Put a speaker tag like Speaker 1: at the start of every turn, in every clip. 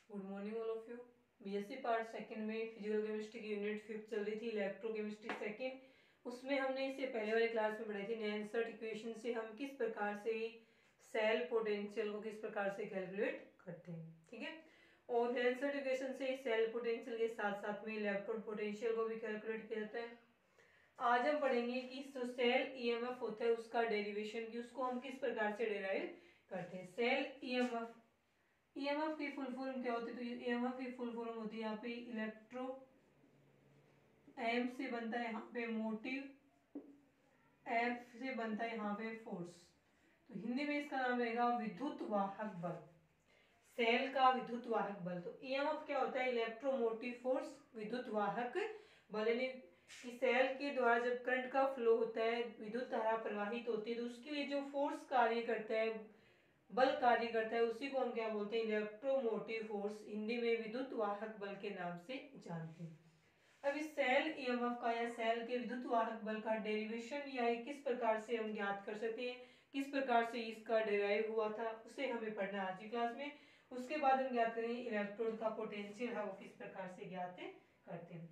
Speaker 1: Good morning all of you. BSc part second में physical chemistry की unit 5 चल रही थी, इलेक्ट्रोकेमिस्ट्री सेकंड। उसमें हमने इससे पहले वाली क्लास में पढ़ाई थी नैनसर्ट इक्वेशन से हम किस प्रकार से सेल पोटेंशियल को किस प्रकार से कैलकुलेट करते हैं, ठीक है। और नैनसर्ट इक्वेशन से सेल पोटेंशियल के साथ साथ में इलेक्ट्रोड पोटेंशियल को भी कैलकुलेट किया जाता है। आज हम पढ़ेंगे कि जो सेल ईएमएफ होता है उसका डेरिवेशन की उसको हम किस प्रकार से डेराइव करते हैं। सेल ईएमएफ, ईएमएफ की फुल फॉर्म क्या होती है? तो ईएमएफ की फुल फॉर्म होती है यहाँ पे इलेक्ट्रो, एम से बनता है यहाँ पे मोटिव, एफ से बनता है यहाँ पे फोर्स। तो हिंदी में इसका नाम रहेगा विद्युत वाहक बल, सेल का विद्युत वाहक बल। तो ईएमएफ क्या होता है? इलेक्ट्रोमोटिव फोर्स, विद्युत वाहक बल। यानी कि सेल के द्वारा जब करंट का फ्लो होता है, विद्युत धारा प्रवाहित होती है, तो उसके लिए जो फोर्स कार्य करता है, बल कार्य करता है, उसी को हम क्या बोलते हैं? इलेक्ट्रोमोटिव फोर्स, हिंदी में विद्युत वाहक बल के नाम से जानते हैं। अब इस सेल ईएमएफ का या सेल के विद्युत वाहक बल का डेरिवेशन या किस प्रकार से हम ज्ञात कर सकते हैं, किस प्रकार से इसका डेराइव हुआ था, उसे हमें पढ़ना आज की क्लास में। उसके बाद हम ज्ञात करेंगे इलेक्ट्रोड का पोटेंशियल है वो किस प्रकार से ज्ञात करते हैं,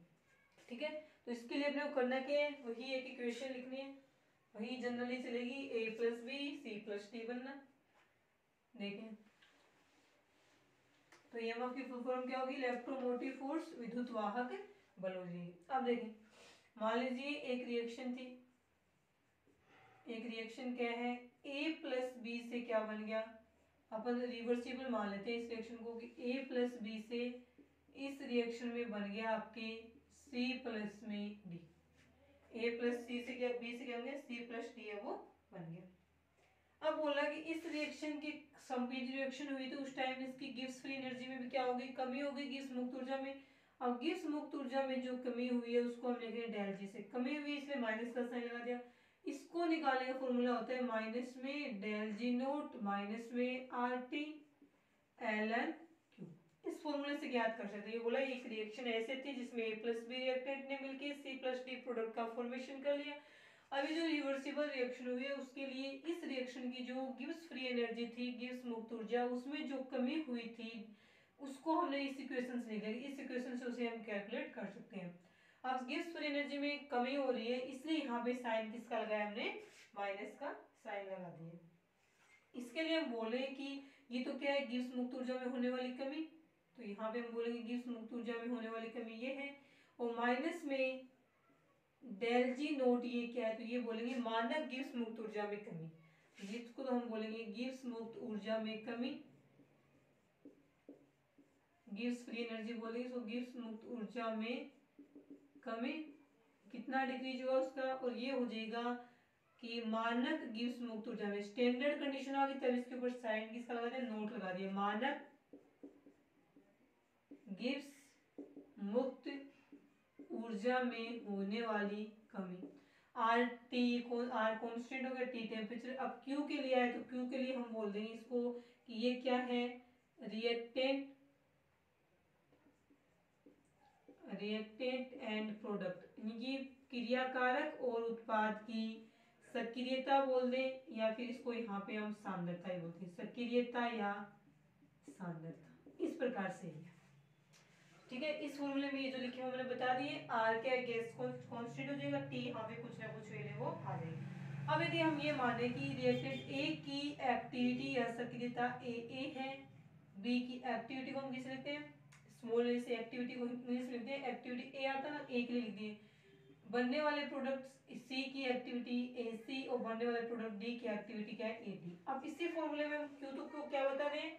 Speaker 1: ठीक है। तो इसके लिए अपने को करना क्या है? वही एक इक्वेशन लिखनी है, वही जनरली चलेगी, a plus b c plus d बनना। देखें तो ईएमएफ की फुल फॉर्म क्या होगी? इलेक्ट्रोमोटिव फोर्स, विद्युत वाहक बल हो जाएगी। अब देखें, मान लीजिए एक रिएक्शन थी, एक रिएक्शन क्या है? ए प्लस बी से क्या बन गया? अपन रिवर्सिबल मान लेते हैं इस रिएक्शन को कि ए प्लस बी से इस रिएक्शन में बन गया आपके सी प्लस में डी। ए प्लस सी से क्या, बी से क्या बन गया? सी प्लस डी है वो बन गया। अब बोला कि इस रिएक्शन की संपीत रिएक्शन हुई तो उस टाइम इसकी गिब्स फ्री एनर्जी में भी क्या होगी? कमी होगी गिब्स मुक्त ऊर्जा में। अब गिब्स मुक्त ऊर्जा में जो कमी हुई है उसको हम लिख रहे हैं डेल जी से। कमी हुई इसलिए माइनस का साइन लगा दिया। इसको निकालने का फॉर्मूला होता है माइनस में डेल जी नोट माइनस में R T L N Q. इस फॉर्मूले से ज्ञात कर सकते हैं। ये बोला एक रिएक्शन ऐसे थी जिसमें ए प्लस बी रिएक्टेंट ने मिलकर सी प्लस डी प्रोडक्ट का फॉर्मेशन कर लिया। अभी जो रिवर्सिबल रिएक्शन हुई है उसके लिए इस रिएक्शन की जो गिब्स फ्री एनर्जी थी, गिब्स मुक्त ऊर्जा, उसमें जो कमी हुई थी उसको हमने इस इक्वेशन से निकाली। इस इक्वेशन से उसे हम कैलकुलेट कर सकते हैं। अब गिब्स फ्री एनर्जी में कमी हो रही है इसलिए यहाँ पे साइन किसका लगाया? हमने माइनस का साइन लगा दिया। इसके लिए हम बोले कि ये तो क्या है? गिब्स मुक्त ऊर्जा में होने वाली कमी। तो यहाँ पे हम बोलेंगे गिब्स मुक्त ऊर्जा में होने वाली कमी ये है, और माइनस में डेल जी नोट ये क्या है? तो ये बोलेंगे मानक गिब्स मुक्त ऊर्जा में कमी। जिसको तो हम बोलेंगे गिब्स मुक्त ऊर्जा में कमी, गिब्स फ्री एनर्जी बोलेंगे। सो गिब्स मुक्त ऊर्जा में कमी कितना डिक्रीज होगा उसका? और ये हो जाएगा कि मानक गिब्स मुक्त ऊर्जा में, स्टैंडर्ड कंडीशन आ गई तब इसके ऊपर साइन किसका लगा दिया? नोट लगा दिया। मानक गिब्स मुक्त ऊर्जा में होने वाली कमी। आर टी को, आर कॉन्स्टेंट हो गया, टी टेम्परेचर। अब क्यू के लिए आए तो क्यू के लिए हम बोल देंगे इसको कि ये क्या है? रिएक्टेंट, रिएक्टेंट एंड प्रोडक्ट, यानी क्रियाकारक और उत्पाद की सक्रियता बोल दें, या फिर इसको यहाँ पे हम सांद्रता ही बोलते हैं, सक्रियता या सांद्रता, इस प्रकार से है, ठीक है। इस फॉर्मूले में ये जो लिखे हुए मैंने बता दिए। आर क्या गैस कांस्टेंट हो जाएगा, टी यहाँ पे कुछ ना कुछ वैल्यू वो आ जाएगी। अब यदि हम ये माने कि रिएक्टेंट ए की एक्टिविटी या सक्रियता ए है, बी की एक्टिविटी को हम किस लिखते हैं? स्मॉल ए से एक्टिविटी को इंग्लिश लिखते हैं, एक्टिविटी ए आता ना, ए के लिए लिख दिए। बनने वाले प्रोडक्ट सी की एक्टिविटी ए सी और बनने वाले प्रोडक्ट डी की एक्टिविटी क्या है? A D. अब इसी फॉर्मूले में हम क्यों तो क्यों क्या बता रहे हैं?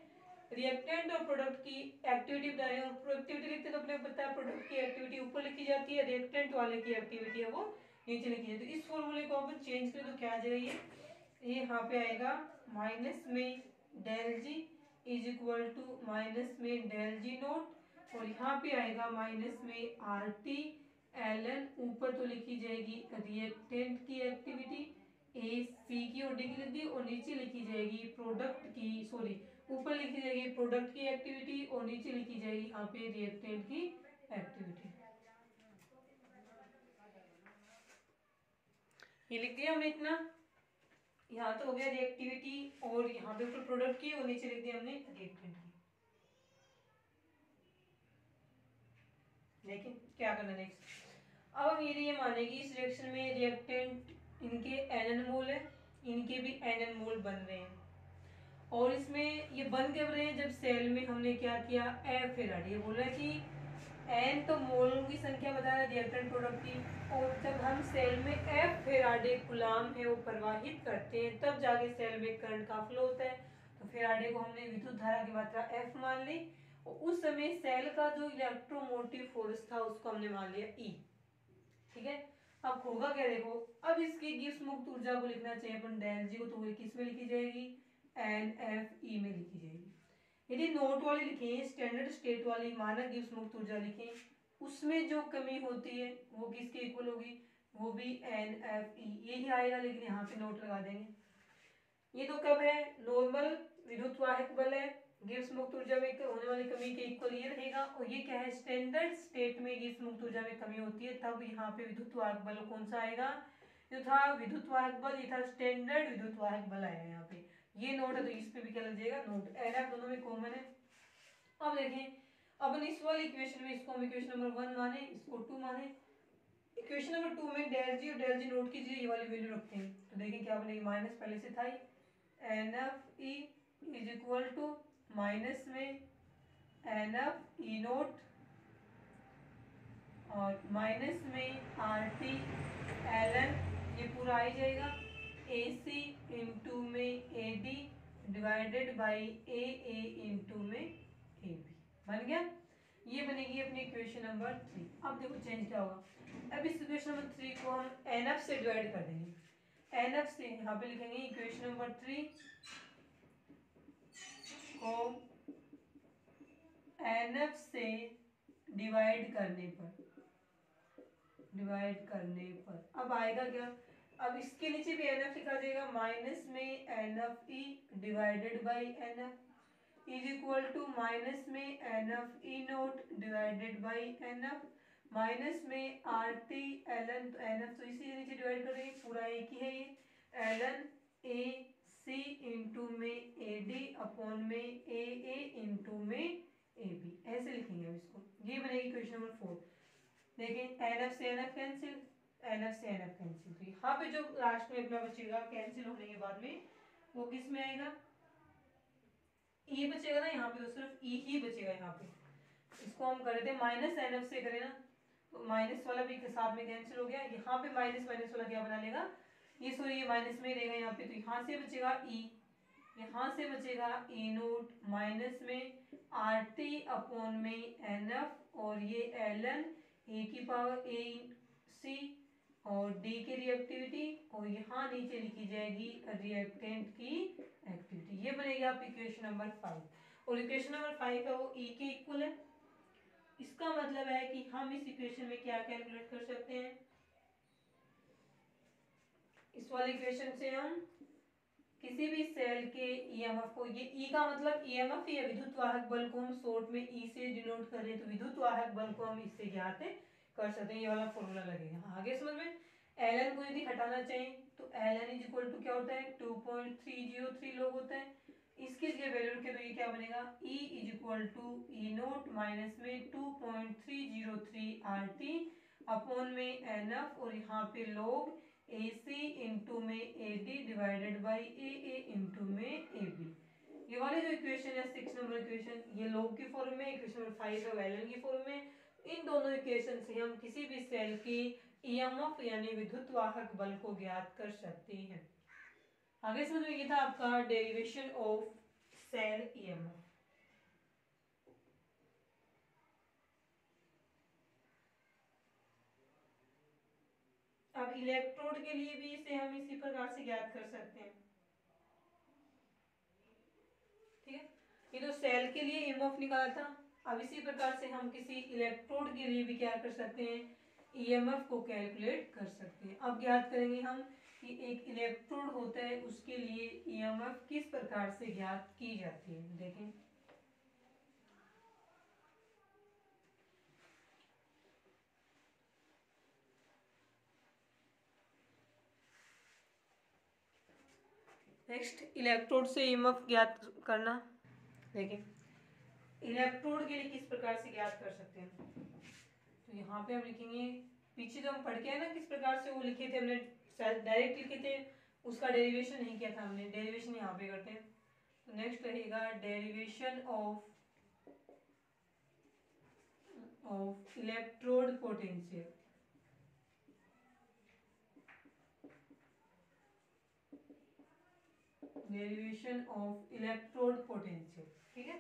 Speaker 1: रिएक्टेंट और प्रोडक्ट की एक्टिविटी बता रहे हैं। प्रोडक्टिविटी लिखते तो अपने पता है प्रोडक्ट की एक्टिविटी ऊपर लिखी जाती है, रिएक्टेंट वाले की एक्टिविटी है वो नीचे लिखी जाती है। तो इस फॉर्मूले को अपन चेंज करें तो क्या आ जाएगा? ये यहाँ पे आएगा माइनस में del G is equal to minus में डेल जी नोट, और यहाँ पे आएगा माइनस में आर टी एल एन। ऊपर तो लिखी जाएगी रिएक्टेंट की एक्टिविटी ए सी की और डी की लिख दी, और नीचे लिखी जाएगी प्रोडक्ट की, सॉरी ऊपर लिखी जाएगी प्रोडक्ट की एक्टिविटी और नीचे लिखी जाएगी यहाँ पे रिएक्टेंट की एक्टिविटी। ये लिख दिया हमने इतना। यहाँ तो हो गया रिएक्टिविटी और यहाँ पे ऊपर प्रोडक्ट की और नीचे लिख दिया हमने रिएक्टेंट की। देखिए क्या करना नेक्स्ट। अब हम ये माने कि इस रिएक्शन में रिएक्टेंट इनके एन मोल है, इनके भी एन मोल बन रहे हैं, और इसमें ये बन कब रहे हैं, जब सेल में हमने क्या किया, एफ फेराडे, ये बोल रहा है कि एन तो मोलों की संख्या बता रहा है रिएक्टेंट प्रोडक्ट की, और जब हम सेल में एफ फेराडे गुलाम है वो प्रवाहित करते हैं तब जाके सेल में करंट का फ्लो होता है। तो फेराडे को हमने विद्युत धारा की मात्रा एफ मान ली, और उस समय सेल का जो इलेक्ट्रोमोटिव फोर्स था उसको हमने मान लिया ई। ठीक है, अब होगा क्या देखो, अब इसकी गिब्स मुक्त ऊर्जा को लिखना चाहिए अपन डेल जी को, तो वो किस में लिखी जाएगी, एन एफ ई में लिखी जाएगी। यदि नोट वाली लिखें, स्टैंडर्ड स्टेट वाली मानक गिब्स मुक्त ऊर्जा लिखें, उसमें जो कमी होती है वो किसके इक्वल होगी, वो भी एन एफ ई यही आएगा, लेकिन यहाँ पे नोट लगा देंगे। ये तो कब है, नॉर्मल विद्युत वाहक बल है, गिब्स मुक्त ऊर्जा में होने वाली कमी के इक्वल ये रहेगा, और ये क्या है, स्टैंडर्ड स्टेट में गिब्स मुक्त ऊर्जा में कमी होती है तब यहाँ पे विद्युत वाहक बल कौन सा आएगा, जो था विद्युत वाहक बल, ये था स्टैंडर्ड विद्युत वाहक बल आएगा यहाँ पे। ये नोट है तो इस पे भी क्या लग जाएगा, नोट। एन एफ दोनों में कॉमन है। अब देखें, अब इस वाली इक्वेशन में इसको हम इक्वेशन नंबर 1 माने, इसको 2 माने। इक्वेशन नंबर 2 में डेल जी और डेल जी नोट कीजिए, ये वाली वैल्यू रखते हैं, तो देखें क्या बनेगी, माइनस पहले से था ही, N F E is equal to minus में एन एफ ई नोट और माइनस में आर टी एल एन, ये पूरा आ ही जाएगा, ए सी इंटू में A D divided by A into में ए बी, बन गया। ये बनेगी अपनी इक्वेशन नंबर 3। अब देखो चेंज क्या होगा, अब इस इक्वेशन नंबर 3 को हम एन एफ से डिवाइड कर देंगे, एन एफ से यहाँ पे लिखेंगे इक्वेशन नंबर 3 को एन एफ से डिवाइड करने पर अब आएगा क्या, अब इसके नीचे भी एन एफ लिखा जाएगा, माइनस में N F E divided by N F is equal to minus में N F E naught divided by N F minus में आर टी एल एन, तो एन एफ तो इसी नीचे डिवाइड कर देंगे, पूरा एक ही है ये, L N A C into में ए डी अपॉन में ए इंटू में ए बी, ऐसे लिखेंगे हम इसको। ये बनेगी क्वेश्चन नंबर 4। देखें एन एफ से N F cancel, N F से एन एफ कैंसिल, तो यहाँ पे जो लास्ट में अपना बचेगा कैंसिल होने के बाद में वो किस में आएगा, ई बचेगा ना, यहाँ पे तो सिर्फ ई ही बचेगा यहाँ पे। इसको हम कर देते हैं माइनस एन एफ से करें ना, तो माइनस वाला भी साथ में कैंसिल हो गया, यहाँ पे माइनस माइनस वाला क्या बना लेगा, ये सॉरी ये माइनस में रहेगा यहाँ पे, तो यहाँ से बचेगा ई, यहाँ से बचेगा ए नोट माइनस में आर टी अपॉन में एन एफ और ये एल एन ए की पावर ए सी और डी की रिएक्टिविटी, और यहाँ नीचे लिखी जाएगी रिएक्टेंट की एक्टिविटी। ये बनेगी आप इक्वेशन नंबर 5, और इक्वेशन नंबर 5 है वो ई के इक्वल है। इसका मतलब है कि हम इस इक्वेशन में क्या कैलकुलेट कर सकते हैं, इस वाली इक्वेशन से हम किसी भी सेल के ईएमएफ को, ये ई का मतलब ईएमएफ या विद्युत वाहक बल को हम शॉर्ट में ई से डिनोट कर रहे हैं, तो विद्युत वाहक बल को हम इससे ज्ञात कर सकते हैं, ये वाला फॉर्मूला लगेगा आगे समझ में। एल एन को यदि हटाना चाहिए तो L N is equal to क्या होता है, 2.303 लोग होता है, इसकी जगह वैल्यू रखे तो ये क्या बनेगा, E is equal to E naught minus में 2.303 आर टी अपॉन में एन एफ और यहाँ पे लोग ए सी इंटू में A D divided by A into में ए बी। ये वाली जो इक्वेशन है 6 नंबर इक्वेशन, ये लोग की फॉर्म में, इक्वेशन नंबर 5 है एल एन की फॉर्म में। इन दोनों इक्वेशन से हम किसी भी सेल की ईएमएफ यानी विद्युत वाहक बल को ज्ञात कर सकते हैं। आगे समझ में, ये था आपका डेरिवेशन ऑफ सेल ईएमएफ। अब इलेक्ट्रोड के लिए भी इसे हम इसी प्रकार से ज्ञात कर सकते हैं। ठीक है, ये तो सेल के लिए ईएमएफ निकाला था, अब इसी प्रकार से हम किसी इलेक्ट्रोड के लिए भी क्या कर सकते हैं, ईएमएफ को कैलकुलेट कर सकते हैं। अब ज्ञात करेंगे हम कि एक इलेक्ट्रोड होता है उसके लिए ईएमएफ किस प्रकार से ज्ञात की जाती है। देखें, नेक्स्ट इलेक्ट्रोड से ईएमएफ ज्ञात करना। देखें इलेक्ट्रोड के लिए किस प्रकार से ज्ञात कर सकते हैं, तो यहाँ पे हम लिखेंगे, पीछे जो हम पढ़ के है ना किस प्रकार से वो लिखे थे हमने, डायरेक्ट लिखे थे, उसका डेरिवेशन नहीं किया था हमने, डेरिवेशन यहाँ पे करते हैं। तो नेक्स्ट रहेगा derivation of electrode potential. Derivation of electrode potential, ठीक है।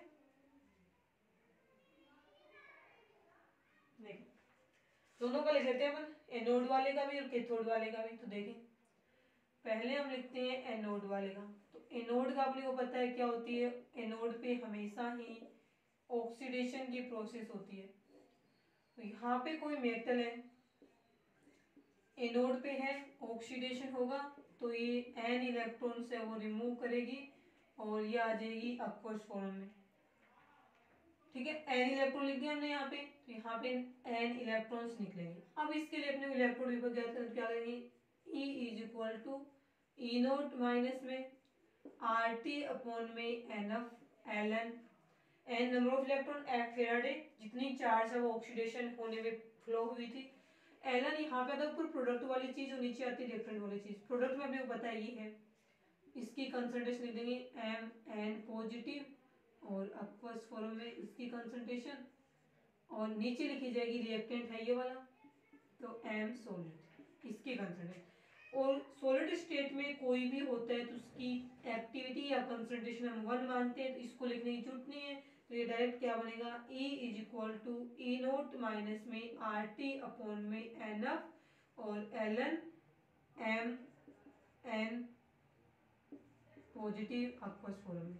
Speaker 1: देखिए दोनों का लिख लेते हैं अपन, एनोड वाले का भी और कैथोड वाले का भी। तो देखें पहले हम लिखते हैं एनोड वाले का। तो एनोड का अपने को पता है क्या होती है, एनोड पे हमेशा ही ऑक्सीडेशन की प्रोसेस होती है। तो यहाँ पे कोई मेटल है, एनोड पे है, ऑक्सीडेशन होगा, तो ये एन इलेक्ट्रॉन से वो रिमूव करेगी और ये आ जाएगी अक्वस फॉर्म में, ठीक है। एन इलेक्ट्रॉन लिख दिया हमने यहाँ पे, तो यहाँ पे एन इलेक्ट्रॉन्स निकलेंगे। अब इसके लिए अपने इलेक्ट्रोड विभव ज्ञात करना, क्या करेंगे, E is equal to E naught minus में आर टी अपॉन में N F L N, N number of electron, F Faraday जितनी चार्ज है वो ऑक्सीडेशन होने में फ्लो हुई थी, एल एन यहाँ पे आता ऊपर प्रोडक्ट वाली चीज और नीचे आती है रिएक्टेंट वाली चीज। प्रोडक्ट में अपने को पता है ये है, इसकी कंसंट्रेशन लिख देंगे एम एन पॉजिटिव और अक्वस फॉर्म में इसकी कंसंट्रेशन, और नीचे लिखी जाएगी रिएक्टेंट है ये वाला, तो एम सॉलिड इसकी कंसंट्रेशन। और सॉलिड स्टेट में कोई भी होता है तो उसकी एक्टिविटी या कंसंट्रेशन हम 1 मानते हैं, तो इसको लिखने की जरूरत नहीं है। तो ये डायरेक्ट क्या बनेगा, E is equal to E naught minus में आर टी अपॉन में एन एफ और L N M N positive aqueous form में।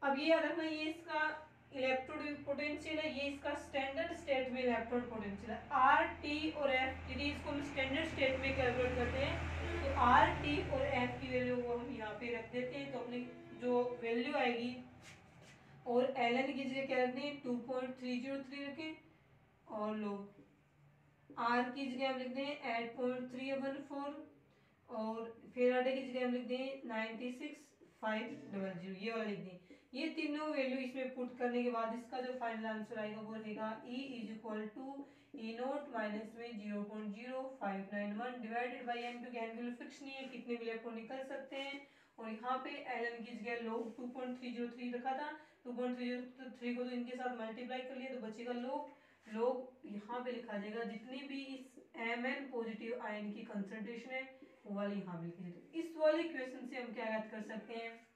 Speaker 1: अब ये याद रखना, ये इसका इलेक्ट्रोड पोटेंशियल है, ये इसका स्टैंडर्ड स्टेट में इलेक्ट्रोड पोटेंशियल है। आर टी और एफ यदि इसको हम स्टैंडर्ड स्टेट में कैलकुलेट करते हैं तो आर टी और एफ की वैल्यू वो हम यहाँ पे रख देते हैं, तो अपनी जो वैल्यू आएगी, और एल एन की जगह क्या रखते हैं 2.303 रखें, और लोग आर की जगह हम लिखते हैं 8.314, और फेराडे की जगह हम लिख दें 96,500, ये वाला लिख दें। ये तीनों वैल्यू इसमें पुट करने के बाद इसका जो फाइनल आंसर आएगा वो रहेगा E is equal to E naught minus में 0.0591 डिवाइडेड बाई एन, क्योंकि एन वैल्यू फिक्स नहीं है, कितने भी इलेक्ट्रॉन निकल सकते हैं। और यहाँ पे एल एन की जगह लोग 2.303 रखा था, 2.303 को तो इनके साथ मल्टीप्लाई कर लिया तो बचेगा लोग यहाँ पे लिखा जाएगा जितनी भी इस एम एन पॉजिटिव आयन की कंसंट्रेशन है वो वाली यहाँ पे लिखी जाती है। इस वाले क्वेश्चन से हम क्या याद कर सकते हैं,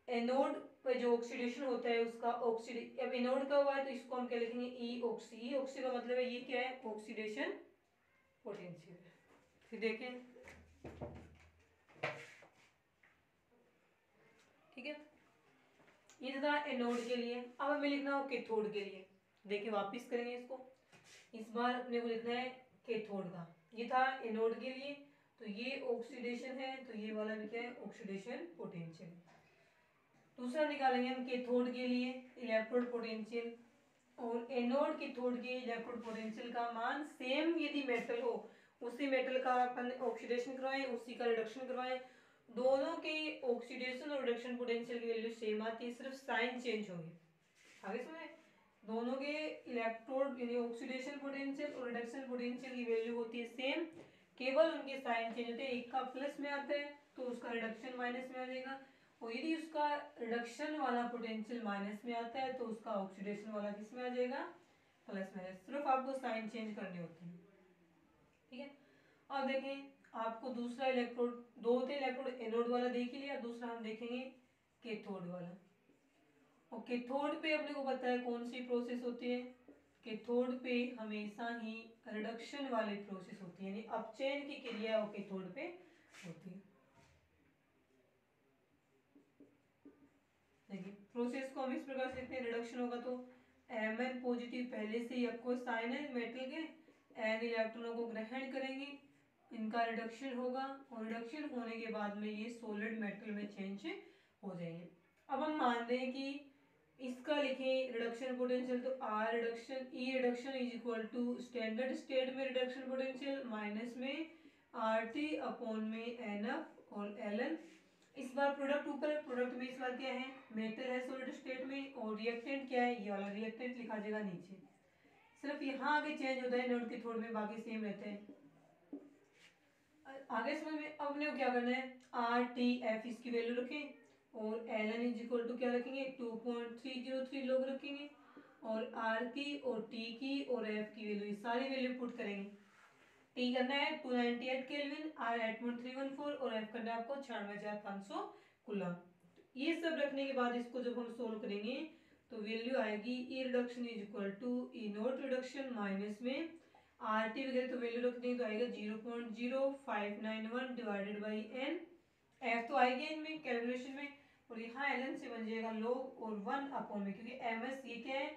Speaker 1: एनोड पे जो ऑक्सीडेशन होता है उसका अब एनोड का हुआ है तो इसको हम क्या लिखेंगे ई ऑक्सी। ई ऑक्सी का मतलब है ये क्या है, ऑक्सीडेशन पोटेंशियल। फिर देखें, ठीक है, ये था एनोड के लिए। अब हमें लिखना हो कैथोड के लिए। देखिए वापस करेंगे इसको, इस बार अपने को लिखना है कैथोड का। ये था एनोड के लिए, तो ये ऑक्सीडेशन है, तो ये वाला भी क्या है, ऑक्सीडेशन पोटेंशियल। दूसरा निकालेंगे हम कैथोड के लिए इलेक्ट्रोड पोटेंशियल, और एनोड कैथोड के इलेक्ट्रोड पोटेंशियल का मान सेम यदि मेटल हो, उसी मेटल का अपन ऑक्सीडेशन करवाएं, उसी का रिडक्शन करवाएं, दोनों के ऑक्सीडेशन और रिडक्शन पोटेंशियल की वैल्यू सेम आती है, सिर्फ साइन चेंज होगी। आगे सुने, दोनों के इलेक्ट्रोड यानी ऑक्सीडेशन पोटेंशियल और रिडक्शन पोटेंशियल की वैल्यू होती है सेम, केवल उनके साइन चेंज होते हैं, एक का प्लस में आता है तो उसका रिडक्शन माइनस में आ जाएगा, और यदि उसका रिडक्शन वाला पोटेंशियल माइनस में आता है तो उसका ऑक्सीडेशन वाला किस में आ जाएगा, प्लस में। सिर्फ आपको साइन चेंज करने होते हैं, ठीक है। अब देखें आपको दूसरा इलेक्ट्रोड, दो थे इलेक्ट्रोड, एनोड वाला देख ही लिया, दूसरा हम देखेंगे कैथोड वाला। और कैथोड पे अपने को पता है कौन सी प्रोसेस होती है, कैथोड पे हमेशा ही रिडक्शन वाली प्रोसेस होती है, यानी अपचयन की क्रिया कैथोड पे होती है। देखिए प्रोसेस को हम इस प्रकार से लिखते हैं, रिडक्शन होगा तो Mn पॉजिटिव पहले से ही आपको साइन है मेटल के, N इलेक्ट्रॉनों को ग्रहण करेंगे, इनका रिडक्शन होगा, और रिडक्शन होने के बाद में ये सॉलिड मेटल में चेंज हो जाएंगे। अब हम मान दें कि इसका लिखें रिडक्शन पोटेंशियल, तो R reduction E reduction is equal to standard state में रिडक्शन पोटेंशियल माइनस में आर टी अपॉन में एन एफ और एल एन। इस बार प्रोडक्ट ऊपर है, प्रोडक्ट में इस बार क्या है, मेटल है सॉलिड स्टेट में, और रिएक्टेंट क्या है, ये वाला रिएक्टेंट लिखा जाएगा नीचे। सिर्फ यहाँ आगे चेंज होता है नोड के थोड़ में, बाकी सेम रहते हैं। आगे समझ में। अब अपने को क्या करना है, आर टी एफ इसकी वैल्यू रखें और L N is equal to क्या रखेंगे 2.303 लोग रखेंगे, और आर की और टी की और एफ की वैल्यू सारी वैल्यू पुट करेंगे। टी करना है 298 केल्विन, आर 8.314 और एफ करना है आपको 96,500 कूलम। ये सब रखने के बाद इसको जब हम सोल्व करेंगे तो वैल्यू आएगी E reduction is equal to E naught reduction minus में आर टी वगैरह तो वैल्यू रख देंगे तो आएगा 0.0591 डिवाइडेड बाई एन। एफ तो आएगी इनमें कैलकुलेशन में, और यहाँ एल एन से बन जाएगा लोग और 1 में, क्योंकि एम एस ये क्या है,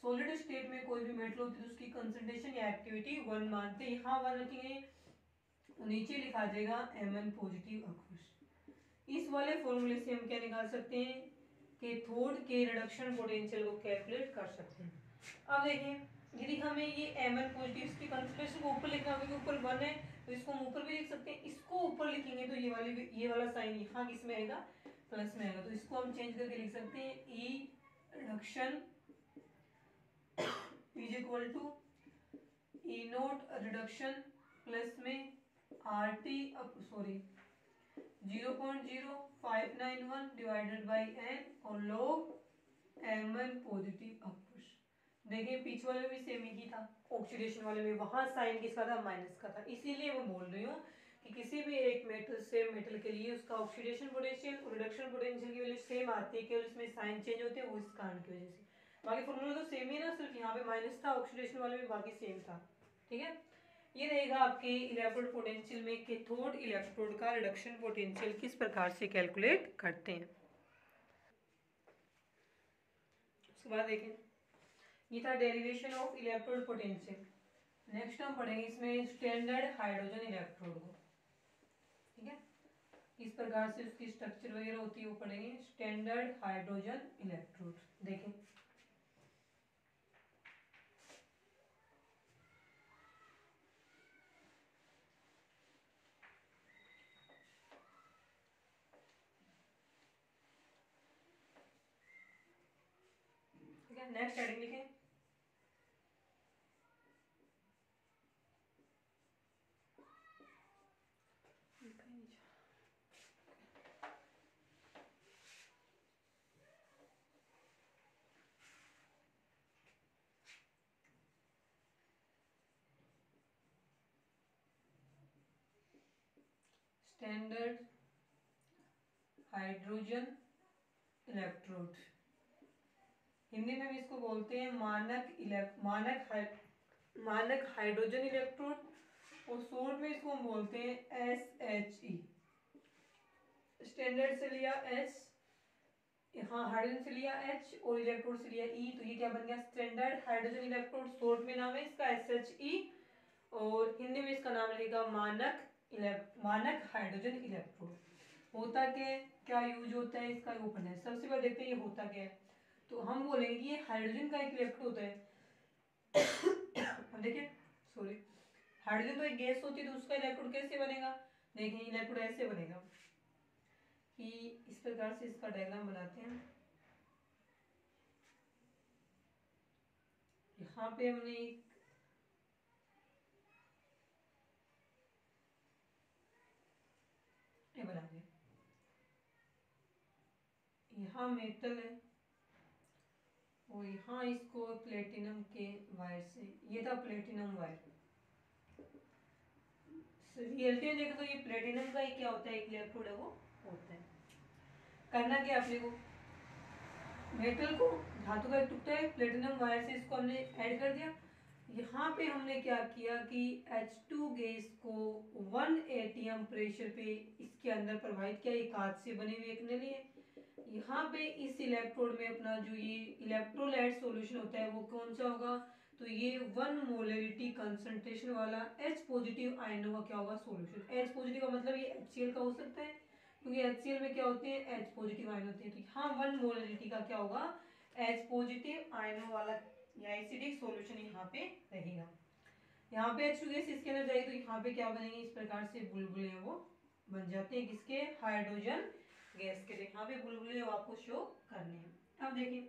Speaker 1: सॉलिड स्टेट में कोई भी मेटल होती है तो उसकी कंसंट्रेशन या एक्टिविटी 1 मानते हैं, यहाँ 1 रखेंगे, नीचे लिखा जाएगा एम एन पॉजिटिव अक्ष। इस वाले फॉर्मूले से हम क्या निकाल सकते हैं, कैथोड के रिडक्शन पोटेंशियल को कैलकुलेट कर सकते हैं। अब देखें, यदि हमें ये एम एन पॉजिटिव की कंसंट्रेशन को ऊपर लिखना होगा, ऊपर 1 है तो इसको हम ऊपर भी लिख सकते हैं, इसको ऊपर लिखेंगे तो ये वाला साइन यहाँ किस में आएगा, प्लस में आएगा, तो इसको हम चेंज करके लिख सकते हैं E reduction is equal to E naught reduction plus में R T sorry 0.0591 divided by N और लॉग एम एन पॉजिटिव अपुश। देखिए पीछे वाले में भी सेम ही था, ऑक्सीडेशन वाले में वहां साइन किसका था, माइनस का था। इसीलिए मैं बोल रही हूँ कि किसी भी एक मेटल सेम मेटल के लिए उसका ऑक्सीडेशन पोटेंशियल और रिडक्शन पोटेंशियल की वैल्यू सेम आती है, केवल इसमें साइन चेंज होते हैं वो इस कारण की वजह से। बाकी फॉर्मूला तो सेम ही ना, सिर्फ यहाँ पे माइनस था ऑक्सीडेशन वाले में, बाकी सेम था। ठीक है, ये रहेगा आपके इलेक्ट्रोड पोटेंशियल में कैथोड इलेक्ट्रोड का रिडक्शन पोटेंशियल किस प्रकार से कैलकुलेट करते हैं। उसके बाद देखें, ये था derivation of electrode potential. Next हम पढ़ेंगे इसमें स्टैंडर्ड हाइड्रोजन इलेक्ट्रोड को। ठीक है, किस प्रकार से उसकी स्ट्रक्चर वगैरह होती है वो पढ़ेंगे। स्टैंडर्ड हाइड्रोजन इलेक्ट्रोड देखें, ठीक है, नेक्स्ट हेडिंग लिखें, स्टैंडर्ड हाइड्रोजन इलेक्ट्रोड, हिंदी में भी इसको बोलते हैं मानक हाइड्रोजन इलेक्ट्रोड, और शॉर्ट में इसको हम बोलते हैं SHE। स्टैंडर्ड से लिया एच, यहाँ हाइड्रोजन से लिया एच और इलेक्ट्रोड से लिया ई, तो ये क्या बन गया स्टैंडर्ड हाइड्रोजन इलेक्ट्रोड। शॉर्ट में नाम है इसका SHE, और हिंदी में इसका नाम रहेगा मानक हाइड्रोजन इलेक्ट्रोड। होता क्या यूज होता है इसका, वो पढ़ना है। सबसे पहले देखते हैं ये होता क्या है, तो हम बोलेंगे कि ये हाइड्रोजन का एक इलेक्ट्रोड होता है। अब देखिए, सॉरी, हाइड्रोजन तो एक गैस होती है तो उसका इलेक्ट्रोड कैसे बनेगा, देखिए इलेक्ट्रोड ऐसे बनेगा कि इस प्रकार से इसका डायग्राम बनाते हैं। यहाँ पे हमने एक ये बना दिया, यहाँ मेटल है और यहाँ इसको प्लेटिनम के वायर से, ये था प्लेटिनम वायर। रियलिटी में देखें तो ये प्लेटिनम का ही क्या होता है, एक इलेक्ट्रोड है वो होता है। करना क्या अपने को, मेटल को, धातु का एक टुकड़ा है, प्लेटिनम वायर से इसको हमने ऐड कर दिया। यहाँ पे हमने क्या किया कि H2 गैस को 1 atm प्रेशर पे इसके अंदर प्रवाहित किया, एक कांच से बनी हुई एक नली है। यहाँ पे इस इलेक्ट्रोड में अपना जो ये इलेक्ट्रोलाइट सॉल्यूशन होता है वो कौन सा होगा, तो ये 1 मोलरिटी कंसंट्रेशन वाला H पॉजिटिव आयनों का क्या होगा सॉल्यूशन। H पॉजिटिव का मतलब ये HCl का हो सकता है, क्योंकि HCl में क्या होते हैं H पॉजिटिव आयन होते हैं, तो यहाँ 1 मोलरिटी का क्या होगा H पॉजिटिव आयनों वाला या एसिडिक सॉल्यूशन यहाँ पे रहेगा। यहाँ पे H2 गैस इसके अंदर जाएगी तो यहाँ पे क्या बनेंगे, इस प्रकार से बुलबुले वो बन जाते हैं, किसके, हाइड्रोजन गैस के लिए। यहाँ पे बुलबुले आपको शो करने हैं। अब देखिए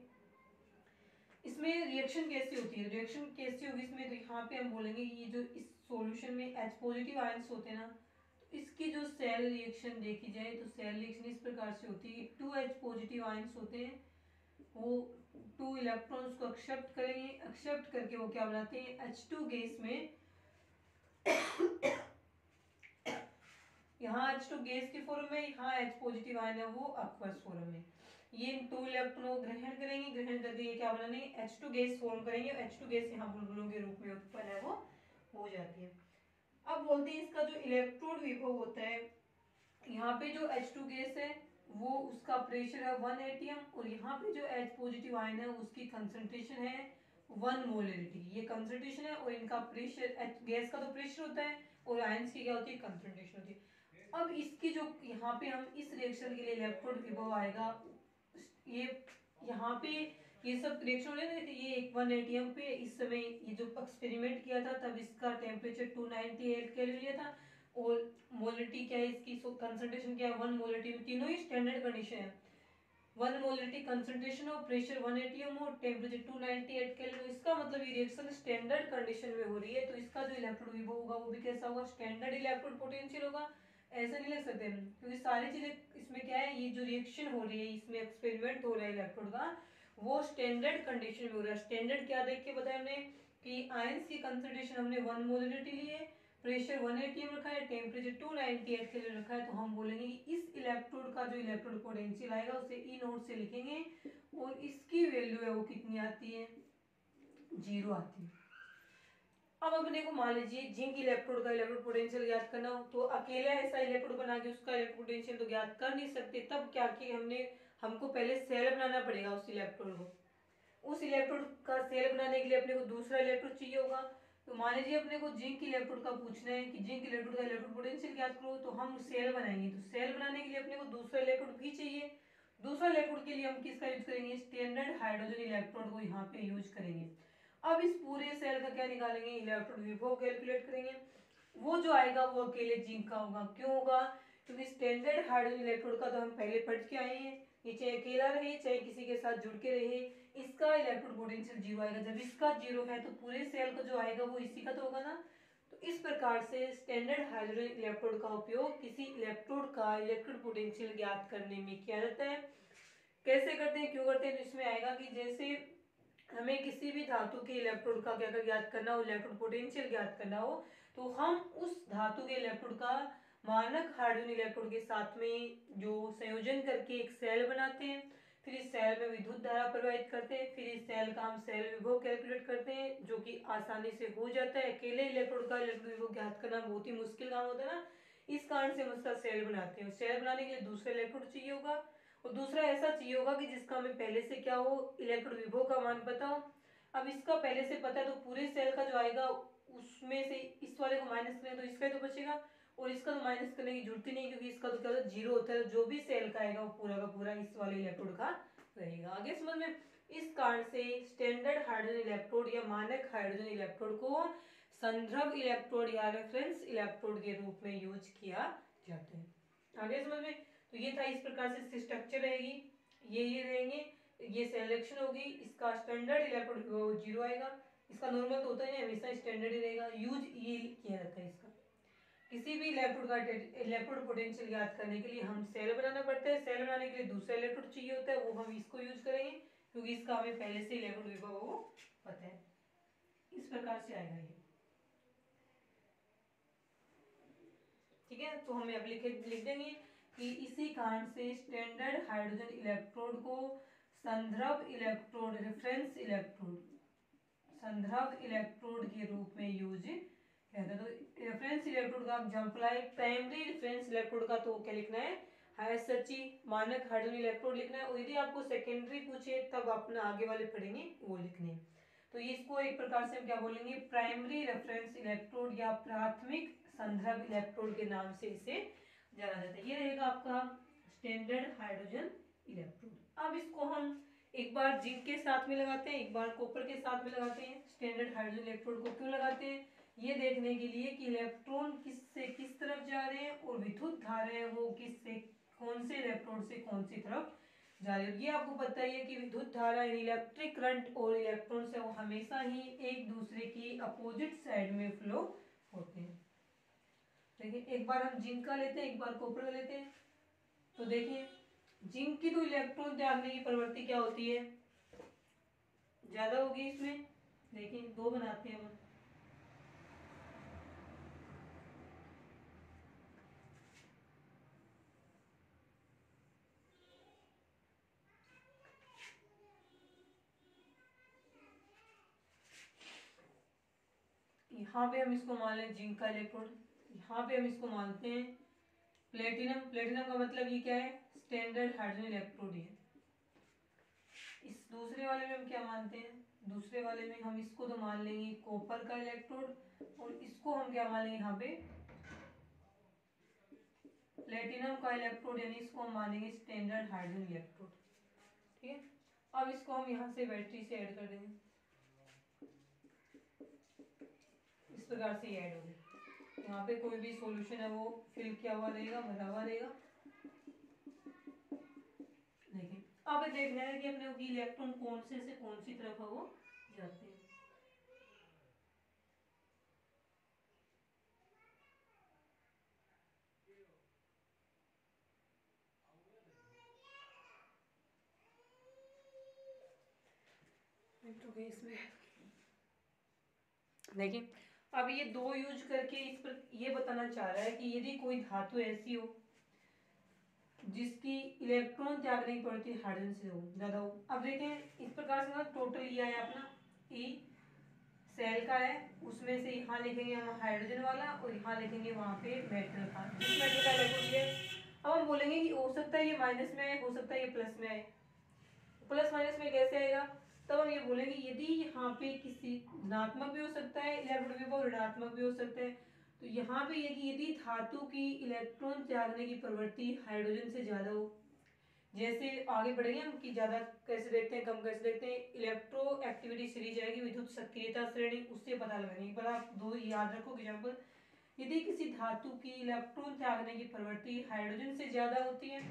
Speaker 1: इसमें रिएक्शन कैसी होती है, रिएक्शन कैसी होगी इसमें, तो यहाँ पे हम बोलेंगे ये जो इस सॉल्यूशन में H पॉजिटिव आयंस होते हैं ना, तो इसकी जो सेल रिएक्शन देखी जाए तो सेल रिएक्शन इस प्रकार से होती है। 2H पॉजिटिव आयंस होते हैं, वो 2 इलेक्ट्रॉन्स को एक्सेप्ट करेंगे, एक्सेप्ट करके वो क्या बनाते हैं H2 गैस में। यहाँ H2 गैस के फॉर्म में, यहाँ H पॉजिटिव आयन है वो aqueous फॉर्म में। ये 2 इलेक्ट्रॉन को ग्रहण करेंगे, ग्रहण करके ये क्या बनाने H2 गैस फॉर्म करेंगे, H2 गैस यहाँ बुलबुलों के रूप में उत्पन्न है वो हो जाती है। अब बोलते हैं इसका जो इलेक्ट्रोड विभव होता है, यहाँ पे जो H2 गैस है वो उसका प्रेशर है 1 atm, और यहाँ पे जो H पॉजिटिव आयन है उसकी कंसंट्रेशन है 1 मोलरिटी। ये कंसंट्रेशन है, और इनका प्रेशर, गैस का तो प्रेशर होता है और आयंस की क्या होती है कंसंट्रेशन होती है। अब इसकी जो यहाँ पे हम इस रिएक्शन के लिए इलेक्ट्रोड विभव आएगा, ये यहाँ पे ये सब रिएक्शन हो रहे थे, ये 1 atm पे इस समय ये जो एक्सपेरिमेंट किया था तब इसका टेम्परेचर 298 केल्विन लिया था, और मोलरिटी क्या है इसकी, कंसंट्रेशन क्या है 1 मोलरिटी में, तीनों ही स्टैंडर्ड कंडीशन है। 1 मोलरिटी कंसंट्रेशन हो, प्रेशर 1 atm हो, टेम्परेचर 298 केल्विन। इसका मतलब ये रिएक्शन स्टैंडर्ड कंडीशन में हो रही है, तो इसका जो इलेक्ट्रोड विभव होगा वो भी कैसा होगा, स्टैंडर्ड इलेक्ट्रोड पोटेंशियल होगा। ऐसा नहीं लिख सकते हम, क्योंकि सारी चीजें इसमें क्या है, ये जो रिएक्शन हो रही है इसमें एक्सपेरिमेंट हो रहा है इलेक्ट्रोड का, वो स्टैंडर्ड कंडीशन में हो रहा है। स्टैंडर्ड क्या देख के बताया हमने कि आयंस की कंसंट्रेशन हमने 1 मोलरिटी ली है, प्रेशर 1 atm रखा है, टेम्परेचर 298 केल्विन रखा है, तो हम बोलेंगे कि इस इलेक्ट्रोड का जो इलेक्ट्रोड पोटेंशियल आएगा उसे ई नोट से लिखेंगे, और इसकी वैल्यू है वो कितनी आती है 0 आती है। अब अपने को मान लीजिए जिंक इलेक्ट्रोड का इलेक्ट्रोड पोटेंशियल ज्ञात करना हो, तो अकेला ऐसा इलेक्ट्रोड बना के उसका इलेक्ट्रोड पोटेंशियल तो ज्ञात कर नहीं सकते, तब क्या कि हमको पहले सेल बनाना पड़ेगा उस इलेक्ट्रोड को। उस इलेक्ट्रोड का सेल बनाने के लिए अपने को दूसरा इलेक्ट्रोड चाहिए होगा। तो मान लीजिए अपने को जिंक इलेक्ट्रोड का पूछना है कि जिंक इलेक्ट्रोड का इलेक्ट्रोड पोटेंशियल ज्ञात करो, तो हम सेल बनाएंगे, तो सेल बनाने के लिए अपने को दूसरा इलेक्ट्रोड भी चाहिए। दूसरा इलेक्ट्रोड के लिए हम किसका यूज करेंगे, स्टैंडर्ड हाइड्रोजन इलेक्ट्रोड को यहाँ पे यूज करेंगे। अब इस पूरे सेल का क्या निकालेंगे, इलेक्ट्रोड विभव कैलकुलेट करेंगे। वो जो आएगा वो अकेले जिंक का होगा, क्यों होगा, क्योंकि स्टैंडर्ड हाइड्रोजन इलेक्ट्रोड का तो हम पहले पढ़ के आए हैं, ये चाहे अकेला रहे चाहे किसी के साथ जुड़ के रहे, इसका इलेक्ट्रोड पोटेंशियल 0 आएगा। जब इसका 0 है तो पूरे सेल का जो आएगा वो इसी का तो होगा ना। तो इस प्रकार से स्टैंडर्ड हाइड्रोजन इलेक्ट्रोड का उपयोग किसी इलेक्ट्रोड का इलेक्ट्रोड पोटेंशियल ज्ञात करने में किया जाता है। कैसे करते हैं, क्यों करते हैं, तो इसमें आएगा कि जैसे हमें किसी भी धातु के इलेक्ट्रोड का क्या ज्ञात करना हो, इलेक्ट्रोड पोटेंशियल ज्ञात करना हो, तो हम उस धातु के इलेक्ट्रोड का मानक हाइड्रोजन इलेक्ट्रोड के साथ में जो संयोजन करके एक सेल बनाते हैं, फिर इस सेल में विद्युत धारा प्रवाहित करते हैं, फिर इस सेल का हम सेल विभव कैलकुलेट करते हैं, जो कि आसानी से हो जाता है। अकेले इलेक्ट्रोड का इलेक्ट्रोड विभव ज्ञात करना बहुत ही मुश्किल काम होता है ना, इस कारण से हम उसका सेल बनाते हैं। सेल बनाने के लिए दूसरा इलेक्ट्रोड चाहिए होगा, और दूसरा ऐसा चाहिए होगा कि जिसका हमें पहले से क्या हो, इलेक्ट्रोड विभव का मान पता हो। अब इसका पहले से पता है तो पूरे सेल का जो आएगा उसमें से इस वाले को माइनस करें तो इसका ही तो बचेगा, और इसका तो माइनस करने की जरूरत ही नहीं, क्योंकि इसका तो क्या होता है 0 होता है, जो भी सेल का आएगा वो पूरा का पूरा इस वाले इलेक्ट्रोड का रहेगा। आगे समझ में। इस कारण से स्टैंडर्ड हाइड्रोजन इलेक्ट्रोड या मानक हाइड्रोजन इलेक्ट्रोड को संदर्भ इलेक्ट्रोड या रेफरेंस इलेक्ट्रोड के रूप में यूज किया जाता है। आगे समझ में। तो ये था, इस प्रकार से स्ट्रक्चर रहेगी, ये रहेंगे, ये सिलेक्शन होगी, इसका स्टैंडर्ड इलेक्ट्रोड 0 आएगा, इसका नॉर्मल तो होता है हमेशा स्टैंडर्ड ही रहेगा। यूज ये किया जाता है इसका, किसी भी इलेक्ट्रोड का इलेक्ट्रोड पोटेंशियल ज्ञात करने के लिए हम सेल बनाना पड़ता है, सेल बनाने के लिए दूसरा इलेक्ट्रोड चाहिए होता है, वो हम इसको यूज करेंगे, क्योंकि इसका हमें पहले से इलेक्ट्रोड विभव वो पता है। इस प्रकार से आएगा ये, ठीक है। तो हमें अब लिख देंगे कि इसी कारण से स्टैंडर्ड हाइड्रोजन इलेक्ट्रोड को संदर्भ इलेक्ट्रोड, रेफरेंस इलेक्ट्रोड, संदर्भ इलेक्ट्रोड के रूप में यूज किया जाता है। तो रेफरेंस इलेक्ट्रोड का एग्जांपल है, प्राइमरी रेफरेंस इलेक्ट्रोड का तो क्या लिखना है, हायसची मानक हाइड्रोजन इलेक्ट्रोड लिखना है, और यदि आपको सेकेंडरी पूछे तब अपना आगे वाले पढ़ेंगे वो लिखने हैं। तो इसको एक प्रकार से हम क्या बोलेंगे, प्राइमरी रेफरेंस इलेक्ट्रोड या प्राथमिक संदर्भ इलेक्ट्रोड के नाम से इसे जाना जाता है। ये रहेगा आपका स्टैंडर्ड हाइड्रोजन इलेक्ट्रोड। अब इसको हम एक बार जिंक के साथ में लगाते हैं, एक बार कॉपर के साथ में लगाते हैं। स्टैंडर्ड हाइड्रोजन इलेक्ट्रोड को क्यों लगाते हैं, ये देखने के लिए कि इलेक्ट्रॉन किस से किस तरफ जा रहे हैं और विद्युत धारा है वो किस से कौन से इलेक्ट्रोड से कौन सी तरफ जा रही है। ये आपको पता ही है कि विद्युत धारा यानी इलेक्ट्रिक करंट और इलेक्ट्रॉन्स है वो हमेशा ही एक दूसरे की अपोजिट साइड में फ्लो होते हैं। देखिए एक बार हम जिंक का लेते हैं, एक बार कॉपर का लेते हैं। तो देखिए जिंक की तो इलेक्ट्रॉन त्यागने की प्रवृत्ति क्या होती है, ज्यादा होगी इसमें। देखिए दो बनाते हैं हम। यहाँ पे हम इसको मान लें जिंक का इलेक्ट्रोड, यहाँ पे हम इसको मानते हैं प्लेटिनम। प्लेटिनम का मतलब ये क्या है, स्टैंडर्ड हाइड्रोजन इलेक्ट्रोड है। इस दूसरे वाले में हम क्या मानते हैं, दूसरे वाले में हम इसको तो मान लेंगे कॉपर का इलेक्ट्रोड और इसको हम क्या मान लेंगे यहाँ पे प्लेटिनम का इलेक्ट्रोड, यानी इसको हम मानेंगे स्टैंडर्ड हाइड्रोजन इलेक्ट्रोड। ठीक है, अब इसको हम यहाँ से बैटरी से ऐड कर देंगे, इस प्रकार से ये ऐड हो गया। यहाँ पे कोई भी सॉल्यूशन है वो फिल किया हुआ रहेगा, भरा हुआ रहेगा। देखिए अब देखना है कि अपने को इलेक्ट्रॉन कौन से कौन सी तरफ है वो जाते हैं। इसमें देखिए अब ये दो यूज करके इस पर ये बताना चाह रहा है कि यदि कोई धातु ऐसी हो जिसकी इलेक्ट्रॉन त्यागने की प्रवृत्ति हाइड्रोजन से हो ज्यादा हो। अब देखें इस प्रकार से ना टोटल ये है अपना ई सेल का है, उसमें से यहाँ लिखेंगे हम हाइड्रोजन वाला और यहाँ लिखेंगे वहाँ पे मेटल का, जिस मेटल का इलेक्ट्रॉन है। अब हम बोलेंगे कि हो सकता है ये माइनस में आए, हो सकता है ये प्लस में आए। प्लस माइनस में कैसे आएगा, तब हम ये बोलेंगे यदि यहाँ पे किसी धनात्मक भी हो सकता है इलेक्ट्रॉन विभव, ऋणात्मक भी हो सकता है। तो यहाँ पे ये कि यदि धातु की इलेक्ट्रॉन त्यागने की प्रवृत्ति हाइड्रोजन से ज्यादा हो, जैसे आगे बढ़ेंगे हम कि ज्यादा कैसे देखते हैं कम कैसे देखते हैं, इलेक्ट्रो एक्टिविटी सीरीज आएगी विद्युत सक्रियता श्रेणी, उससे पता लगाएंगे। एक बार आप दो याद रखो एग्जाम्पल, यदि किसी धातु की इलेक्ट्रॉन त्यागने की प्रवृत्ति हाइड्रोजन से ज्यादा होती है,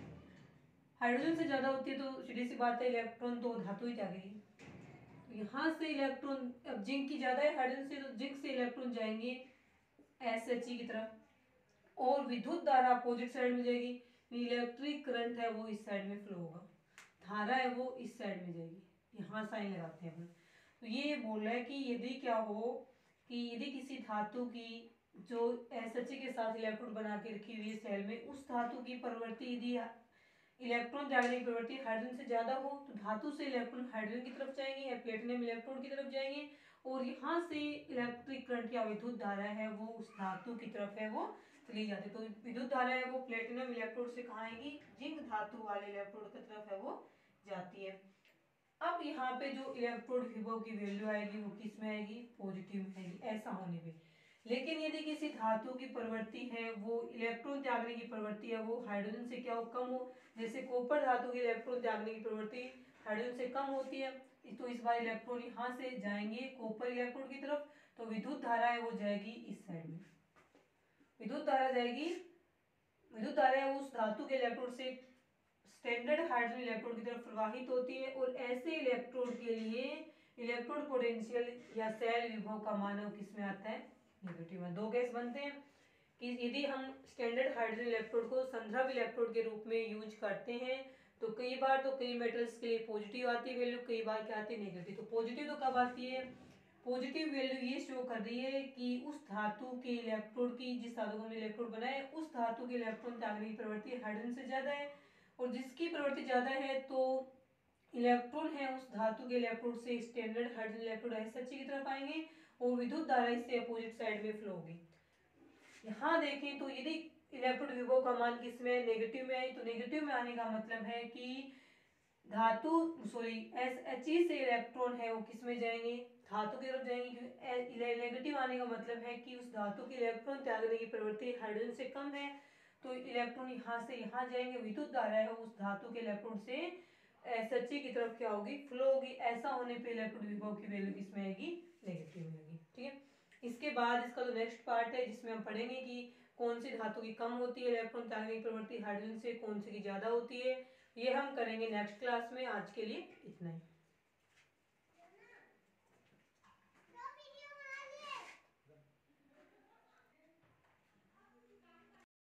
Speaker 1: हाइड्रोजन से ज्यादा होती है तो सीधी सी बात है इलेक्ट्रॉन तो धातु ही त्यागेगी। तो यहाँ से इलेक्ट्रॉन, अब जिंक की ज्यादा है हाइड्रोजन से, तो जिंक से इलेक्ट्रॉन जाएंगे SHE की तरफ और विद्युत धारा अपोजिट साइड में जाएगी। इलेक्ट्रिक करंट है वो इस साइड में फ्लो होगा, धारा है वो इस साइड में जाएगी। यहाँ साइन लगाते हैं अपन। तो ये बोल रहा है कि यदि क्या हो कि यदि किसी धातु की जो SHE के साथ इलेक्ट्रोड बना के रखी हुई है सेल में, उस धातु की प्रवृत्ति यदि इलेक्ट्रॉन त्यागने की प्रवृत्ति हाइड्रोजन से ज्यादा हो तो धातु से इलेक्ट्रॉन हाइड्रोजन की तरफ जाएंगे या प्लेटिनम इलेक्ट्रॉन की तरफ जाएंगे और यहाँ से इलेक्ट्रिक करंट या विद्युत धारा है वो उस धातु की तरफ है वो चली जाती है। तो विद्युत धारा है वो प्लेटिनम इलेक्ट्रोड से कहाँ आएगी, जिंक धातु वाले इलेक्ट्रोड की तरफ है वो जाती है। अब यहाँ पे जो इलेक्ट्रोड विभव की वैल्यू आएगी वो किस में आएगी, पॉजिटिव में आएगी ऐसा होने पे। लेकिन यदि किसी धातु की प्रवृत्ति है वो इलेक्ट्रॉन त्यागने की प्रवृत्ति है वो हाइड्रोजन से क्या हो, कम हो, जैसे कॉपर धातु की इलेक्ट्रॉन त्यागने की प्रवृत्ति हाइड्रोजन से कम होती है, तो इस बार इलेक्ट्रॉन यहाँ से जाएंगे कॉपर इलेक्ट्रोड की तरफ, तो विद्युत धारा है वो जाएगी इस साइड में, विद्युत धारा जाएगी, विद्युत धारा है उस धातु के इलेक्ट्रोड से स्टैंडर्ड हाइड्रोजन इलेक्ट्रोड की तरफ प्रवाहित होती है और ऐसे इलेक्ट्रोड के लिए इलेक्ट्रोड पोटेंशियल या सेल विभव का मान किस में आता है, नेगेटिव में। दो केस बनते हैं कि यदि हम स्टैंडर्ड हाइड्रोजन इलेक्ट्रोड को संदर्भ इलेक्ट्रोड के रूप में यूज करते हैं तो कई बार तो कई मेटल्स के लिए पॉजिटिव आती है वैल्यू, कई बार क्या आती है नेगेटिव। तो पॉजिटिव तो कब आती है, पॉजिटिव वैल्यू ये शो कर रही है कि उस धातु के इलेक्ट्रोड की, जिस धातु को हमने इलेक्ट्रोड बनाया उस धातु के इलेक्ट्रॉन त्यागने की प्रवृत्ति हाइड्रोजन से ज्यादा है और जिसकी प्रवृत्ति ज्यादा है तो इलेक्ट्रॉन है उस धातु के इलेक्ट्रोड से स्टैंडर्ड हाइड्रोजन इलेक्ट्रोड SHE की तरफ आएंगे और विद्युत धारा इससे अपोजिट साइड में फ्लो होगी। यहाँ देखें तो यदि इलेक्ट्रोड विभव का मान किसमें, नेगेटिव में आई, तो नेगेटिव में आने का मतलब है कि धातु सॉरी SHE से इलेक्ट्रॉन है वो किसमें जाएंगे, धातु की तरफ जाएंगे। नेगेटिव आने का मतलब है कि उस धातु की इलेक्ट्रॉन त्यागने की प्रवृत्ति हाइड्रोजन से कम है तो इलेक्ट्रॉन यहाँ से यहाँ जाएंगे, विद्युत धारा है उस धातु के इलेक्ट्रॉन से SHE की तरफ क्या होगी, फ्लो होगी। ऐसा होने पे इलेक्ट्रोड विभव की वैल्यू किसमें आएगी, नेगेटिव में आएगी। ठीक है, इसके बाद इसका जो नेक्स्ट पार्ट है जिसमें हम पढ़ेंगे कि कौन सी धातु की कम होती है इलेक्ट्रॉन त्यागने की प्रवृत्ति हाइड्रोजन से, कौन सी की ज्यादा होती है। ये हम करेंगे नेक्स्ट क्लास में। आज के लिए इतना ही।